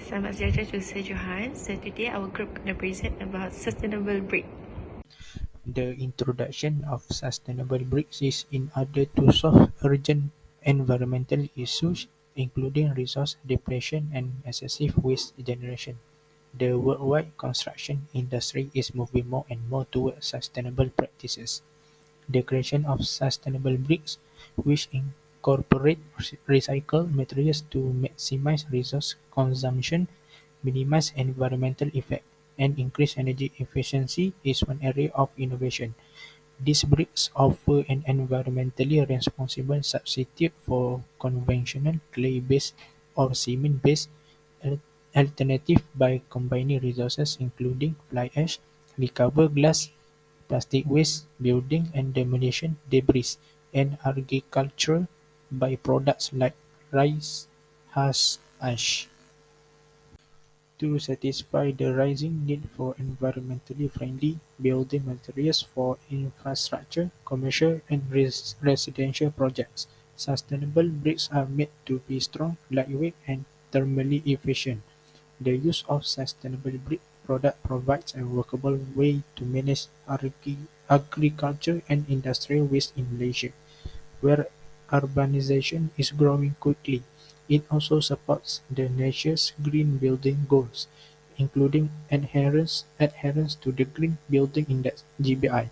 Selamat sejahtera to Sir Johan. So today our group gonna present about sustainable brick. The introduction of sustainable bricks is in order to solve urgent environmental issues, including resource depletion and excessive waste generation. The worldwide construction industry is moving more and more towards sustainable practices. The creation of sustainable bricks, which incorporate recycled materials to maximize resource consumption, minimize environmental effect, and increase energy efficiency, is one area of innovation. These bricks offer an environmentally responsible substitute for conventional clay-based or cement-based al- alternative by combining resources including fly ash, recovered glass, plastic waste, building and demolition debris, and agricultural byproducts like rice husk ash. To satisfy the rising need for environmentally friendly building materials for infrastructure, commercial and residential projects, sustainable bricks are made to be strong, lightweight and thermally efficient. The use of sustainable brick product provides a workable way to manage agriculture and industrial waste in Malaysia, where urbanization is growing quickly. It also supports the nation's green building goals, including adherence to the Green Building Index (GBI).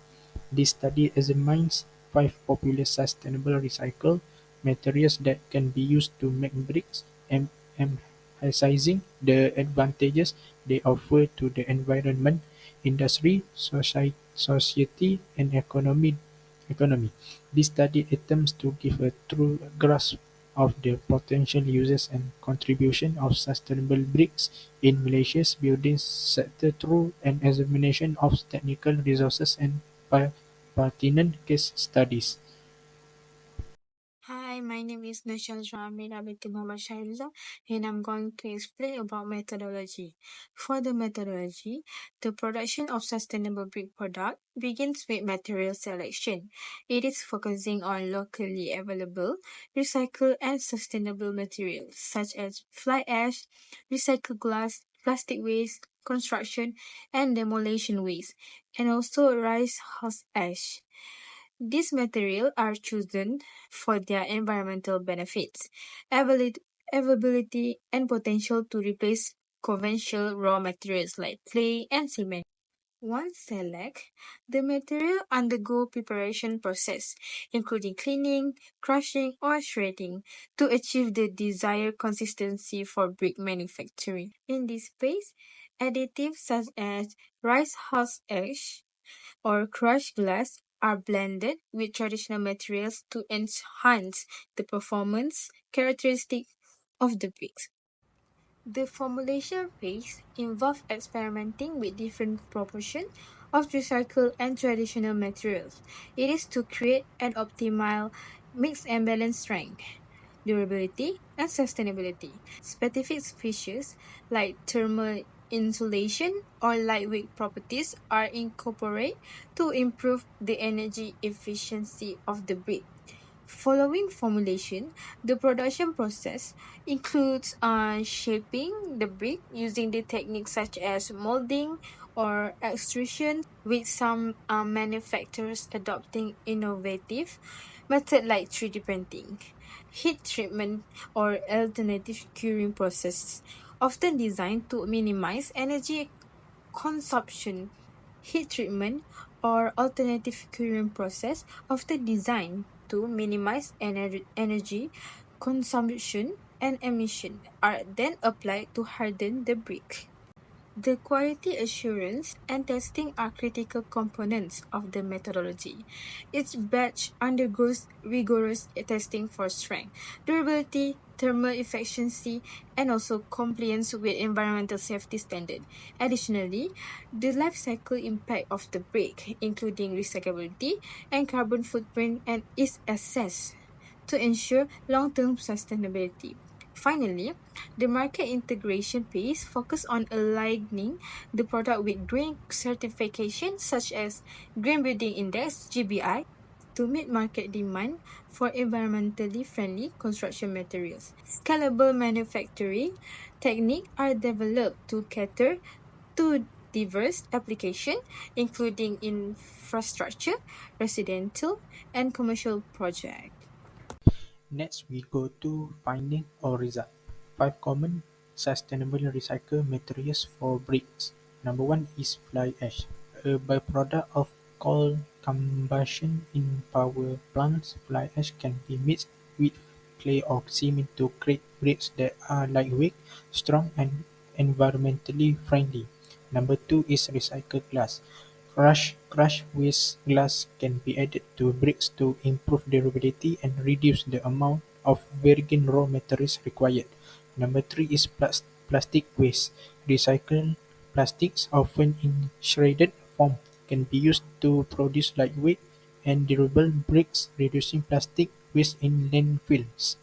This study examines five popular sustainable recycled materials that can be used to make bricks, emphasizing the advantages they offer to the environment, industry, society, and economy. This study attempts to give a true grasp of the potential uses and contribution of sustainable bricks in Malaysia's building sector through an examination of technical resources and pertinent case studies. Hi, my name is Nushandra Amira binti Muhammad Shahriza, and I'm going to explain about methodology. For the methodology, the production of sustainable brick product begins with material selection. It is focusing on locally available, recycled and sustainable materials such as fly ash, recycled glass, plastic waste, construction and demolition waste, and also rice husk ash. These materials are chosen for their environmental benefits, availability, and potential to replace conventional raw materials like clay and cement. Once select, the material undergo preparation process, including cleaning, crushing, or shredding, to achieve the desired consistency for brick manufacturing. In this phase, additives such as rice husk ash or crushed glass are blended with traditional materials to enhance the performance characteristics of the bricks. The formulation phase involves experimenting with different proportions of recycled and traditional materials. It is to create an optimal mix and balance strength, durability, and sustainability. Specific features like thermal insulation or lightweight properties are incorporated to improve the energy efficiency of the brick. Following formulation, the production process includes shaping the brick using the techniques such as molding or extrusion, with some manufacturers adopting innovative methods like 3D printing. Heat treatment or alternative curing processes, often designed to minimize energy consumption. Heat treatment or alternative curing process, often designed to minimize energy consumption and emission, are then applied to harden the brick. The quality assurance and testing are critical components of the methodology. Each batch undergoes rigorous testing for strength, durability, thermal efficiency, and also compliance with environmental safety standards. Additionally, the life cycle impact of the brick, including recyclability and carbon footprint, and is assessed to ensure long-term sustainability. Finally, the market integration phase focus on aligning the product with green certification such as Green Building Index (GBI) to meet market demand for environmentally friendly construction materials. Scalable manufacturing techniques are developed to cater to diverse applications, including infrastructure, residential, and commercial projects. Next, we go to finding or result. 5 common sustainable recycled materials for bricks. Number 1 is fly ash. A byproduct of coal combustion in power plants, fly ash can be mixed with clay or cement to create bricks that are lightweight, strong, and environmentally friendly. Number 2 is recycled glass. Crushed waste glass can be added to bricks to improve durability and reduce the amount of virgin raw materials required. Number 3 is plastic waste. Recycled plastics, often in shredded form, can be used to produce lightweight and durable bricks, reducing plastic waste in landfills.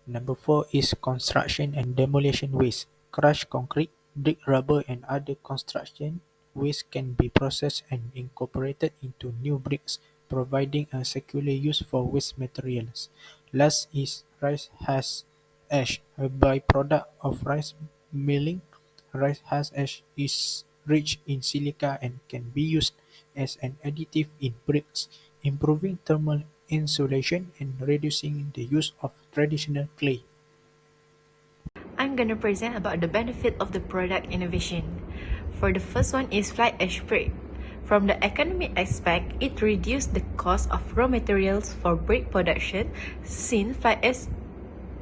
Number 4 is construction and demolition waste. Crushed concrete, brick rubber and other construction waste can be processed and incorporated into new bricks, providing a circular use for waste materials. Last is rice husk ash, a byproduct of rice milling. Rice husk ash is rich in silica and can be used as an additive in bricks, improving thermal insulation and reducing the use of traditional clay. I'm gonna present about the benefit of the product innovation. For the first one is fly ash brick. From the economic aspect, it reduced the cost of raw materials for brick production since fly ash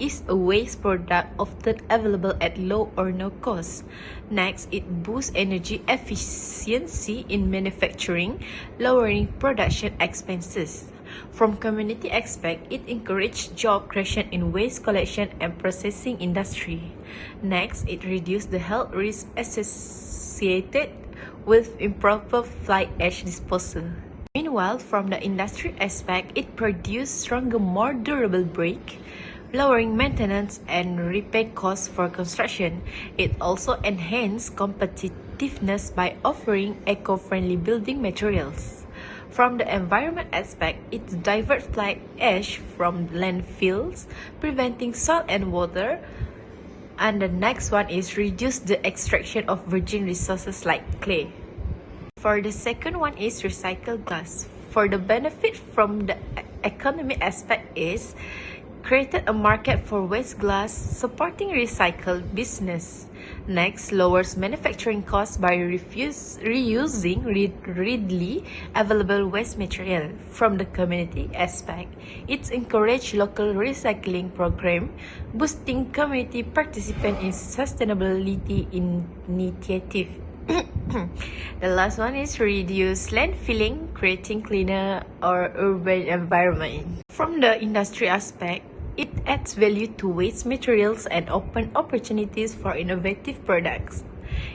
is a waste product often available at low or no cost. Next, it boosts energy efficiency in manufacturing, lowering production expenses. From community aspect, it encouraged job creation in waste collection and processing industry. Next, it reduced the health risks associated with improper fly ash disposal. Meanwhile, from the industry aspect, it produced stronger, more durable brick, lowering maintenance and repair costs for construction. It also enhanced competitiveness by offering eco-friendly building materials. From the environment aspect, it diverts fly ash from landfills, preventing salt and water. And the next one is reduce the extraction of virgin resources like clay. For the second one is recycled glass. For the benefit from the economic aspect is created a market for waste glass, supporting recycled business. Next, lowers manufacturing costs by reusing readily available waste material. From the community aspect, it encourages local recycling program, boosting community participation in sustainability initiative. The last one is reduce landfilling, creating cleaner or urban environment. From the industry aspect, it adds value to waste materials and open opportunities for innovative products.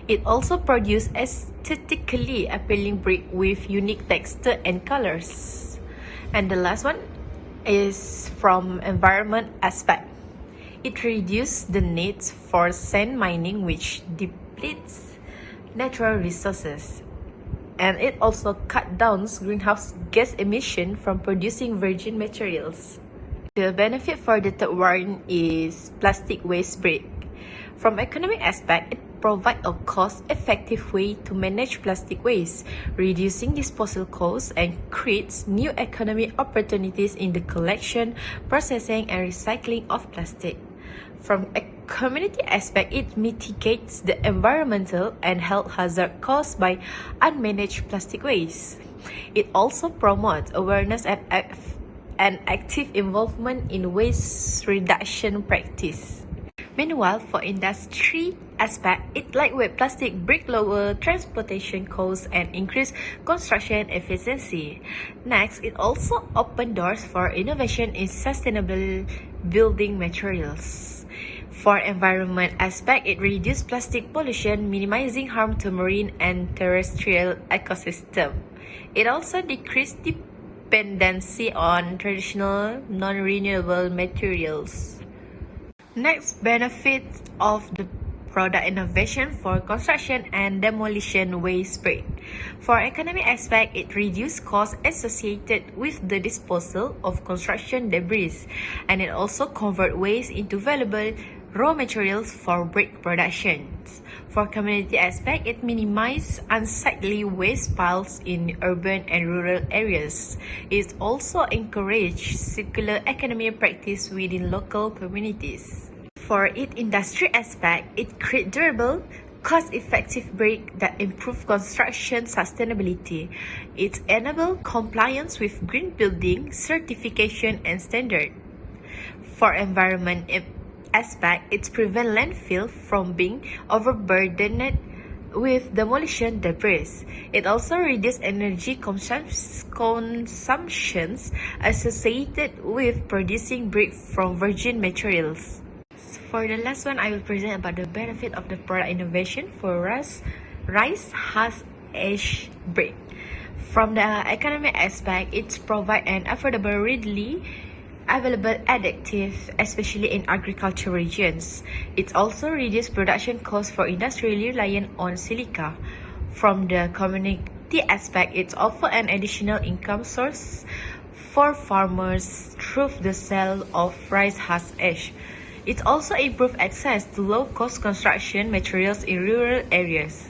It also produces aesthetically appealing brick with unique texture and colors. And the last one is from environment aspect. It reduces the needs for sand mining, which depletes natural resources. And it also cut down greenhouse gas emission from producing virgin materials. The benefit for the third one is plastic waste brick. From economic aspect, it provides a cost-effective way to manage plastic waste, reducing disposal costs and creates new economic opportunities in the collection, processing, and recycling of plastic. From a community aspect, it mitigates the environmental and health hazard caused by unmanaged plastic waste. It also promotes awareness and active involvement in waste reduction practice. Meanwhile, for industry aspect, it lightweight plastic brick lower transportation costs and increase construction efficiency. Next, it also opened doors for innovation in sustainable building materials. For environment aspect, it reduced plastic pollution, minimizing harm to marine and terrestrial ecosystem. It also decreased dependency on traditional non-renewable materials. Next, benefits of the product innovation for construction and demolition waste break. For economic aspect, it reduces costs associated with the disposal of construction debris, and it also converts waste into valuable raw materials for brick production. For community aspect, it minimizes unsightly waste piles in urban and rural areas. It also encourages circular economy practice within local communities. For its industry aspect, it creates durable, cost-effective brick that improve construction sustainability. It enables compliance with green building certification and standard. For environment aspect, it prevents landfill from being overburdened with demolition debris. It also reduces energy consumptions associated with producing brick from virgin materials. For the last one, I will present about the benefit of the product innovation for rice husk ash brick. From the economic aspect, it provides an affordable, readily available additive, especially in agriculture regions. It also reduces production costs for industry reliant on silica. From the community aspect, it offers an additional income source for farmers through the sale of rice husk ash. It also improves access to low-cost construction materials in rural areas.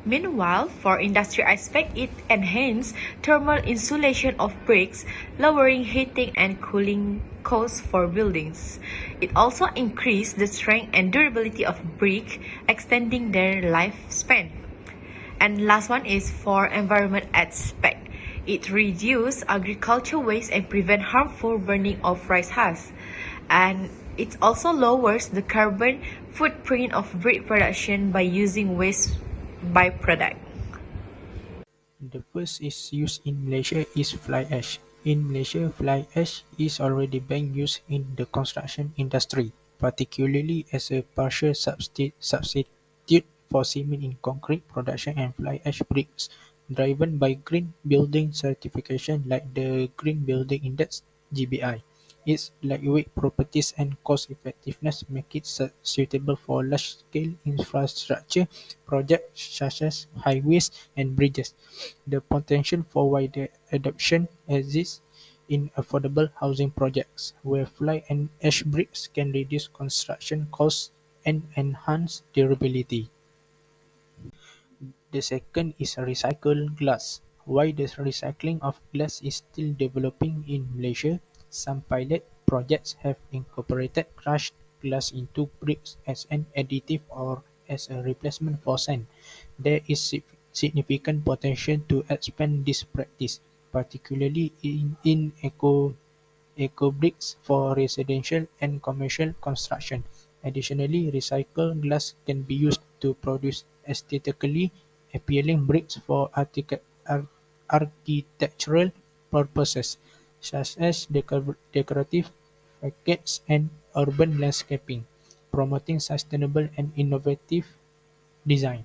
Meanwhile, for industry aspect, it enhances thermal insulation of bricks, lowering heating and cooling costs for buildings. It also increases the strength and durability of brick, extending their lifespan. And last one is for environment aspect. It reduces agriculture waste and prevents harmful burning of rice husks. And it also lowers the carbon footprint of brick production by using waste byproduct. The first is used in Malaysia is fly ash. In Malaysia, fly ash is already being used in the construction industry, particularly as a partial substitute for cement in concrete production and fly ash bricks, driven by green building certification like the Green Building Index (GBI). Its lightweight properties and cost-effectiveness make it suitable for large-scale infrastructure projects such as highways and bridges. The potential for wider adoption exists in affordable housing projects, where fly and ash bricks can reduce construction costs and enhance durability. The second is recycled glass. While the recycling of glass is still developing in Malaysia, some pilot projects have incorporated crushed glass into bricks as an additive or as a replacement for sand. There is significant potential to expand this practice, particularly in eco-bricks for residential and commercial construction. Additionally, recycled glass can be used to produce aesthetically appealing bricks for architectural purposes, such as decorative facades and urban landscaping, promoting sustainable and innovative design.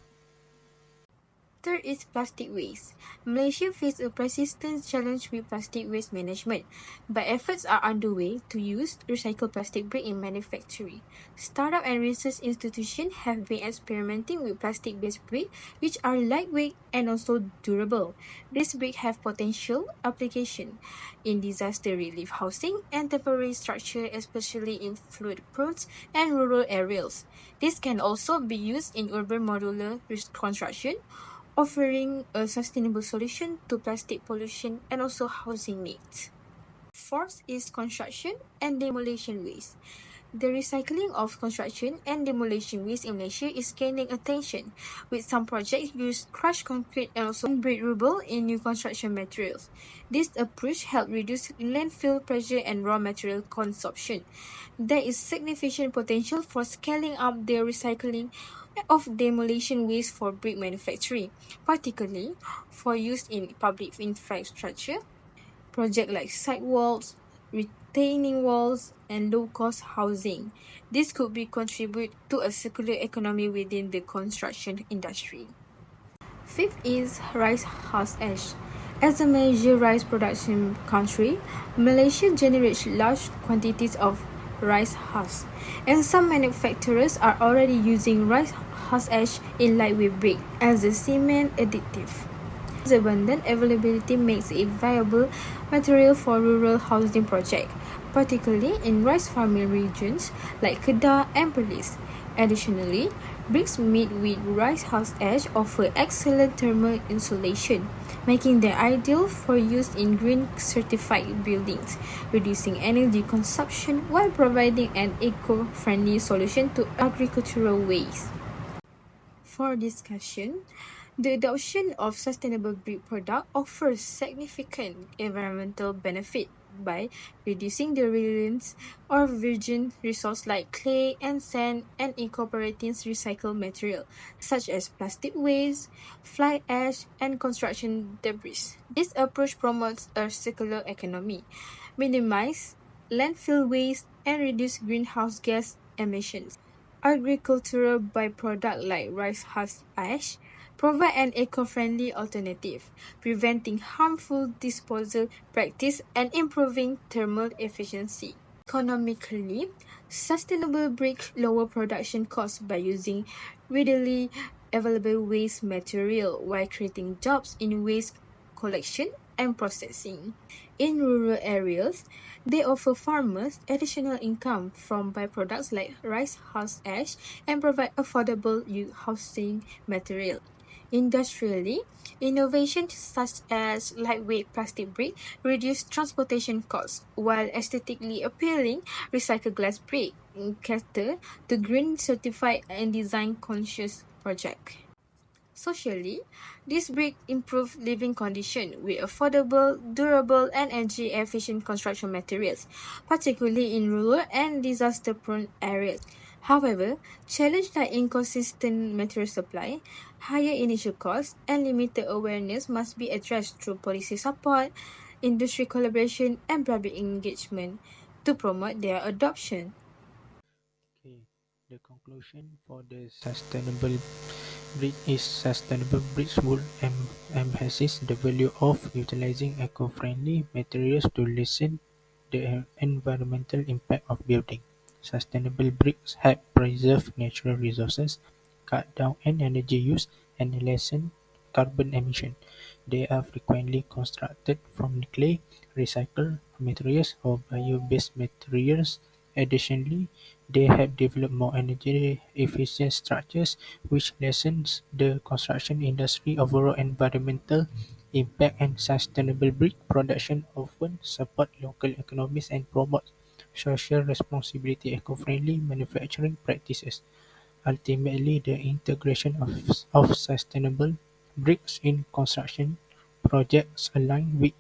Third is plastic waste. Malaysia faces a persistent challenge with plastic waste management, but efforts are underway to use recycled plastic brick in manufacturing. Startup and research institutions have been experimenting with plastic-based brick, which are lightweight and also durable. These bricks have potential application in disaster relief housing and temporary structure, especially in flood-prone and rural areas. This can also be used in urban modular construction, offering a sustainable solution to plastic pollution and also housing needs. Fourth is construction and demolition waste. The recycling of construction and demolition waste in Malaysia is gaining attention, with some projects use crushed concrete and also unbreak rubble in new construction materials. This approach helps reduce landfill pressure and raw material consumption. There is significant potential for scaling up the recycling of demolition waste for brick manufacturing, particularly for use in public infrastructure, projects like sidewalls, retaining walls, and low-cost housing. This could be contribute to a circular economy within the construction industry. Fifth is rice husk ash. As a major rice production country, Malaysia generates large quantities of rice husk, and some manufacturers are already using rice husk ash in lightweight brick as a cement additive. Its abundant availability makes it viable material for rural housing projects, particularly in rice farming regions like Kedah and Perlis. Additionally, bricks made with rice husk ash offer excellent thermal insulation, making them ideal for use in green certified buildings, reducing energy consumption while providing an eco-friendly solution to agricultural waste. For discussion, the adoption of sustainable brick product offers significant environmental benefit by reducing the reliance of virgin resources like clay and sand and incorporating recycled material such as plastic waste, fly ash, and construction debris. This approach promotes a circular economy, minimize landfill waste, and reduce greenhouse gas emissions. Agricultural byproducts like rice husk ash provide an eco-friendly alternative, preventing harmful disposal practice and improving thermal efficiency. Economically, sustainable brick lower production costs by using readily available waste material while creating jobs in waste collection and processing. In rural areas, they offer farmers additional income from byproducts like rice husk ash and provide affordable housing material. Industrially, innovations such as lightweight plastic brick reduce transportation costs, while aesthetically appealing recycled glass brick cater to green certified and design conscious projects. Socially, this brick improve living conditions with affordable, durable, and energy-efficient construction materials, particularly in rural and disaster-prone areas. However, challenges like inconsistent material supply, higher initial costs, and limited awareness must be addressed through policy support, industry collaboration, and public engagement to promote their adoption. Okay. The conclusion for the sustainable brick is sustainable bricks would emphasize the value of utilizing eco-friendly materials to lessen the environmental impact of building. Sustainable bricks help preserve natural resources, cut down on energy use, and lessen carbon emission. They are frequently constructed from clay, recycled materials, or bio-based materials. Additionally, they help develop more energy-efficient structures, which lessens the construction industry overall environmental impact, and sustainable brick production often support local economies and promote social responsibility eco-friendly manufacturing practices. Ultimately, the integration of sustainable bricks in construction projects align with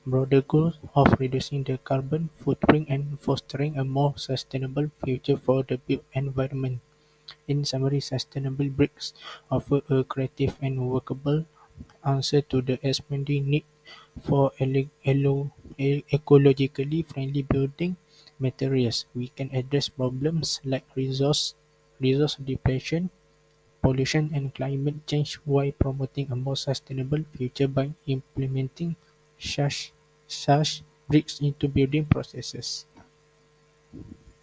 broader goals of reducing the carbon footprint and fostering a more sustainable future for the built environment. In summary, sustainable bricks offer a creative and workable answer to the expanding need for ecologically friendly building materials. We can address problems like resource depletion, pollution, and climate change while promoting a more sustainable future by implementing such bricks into building processes.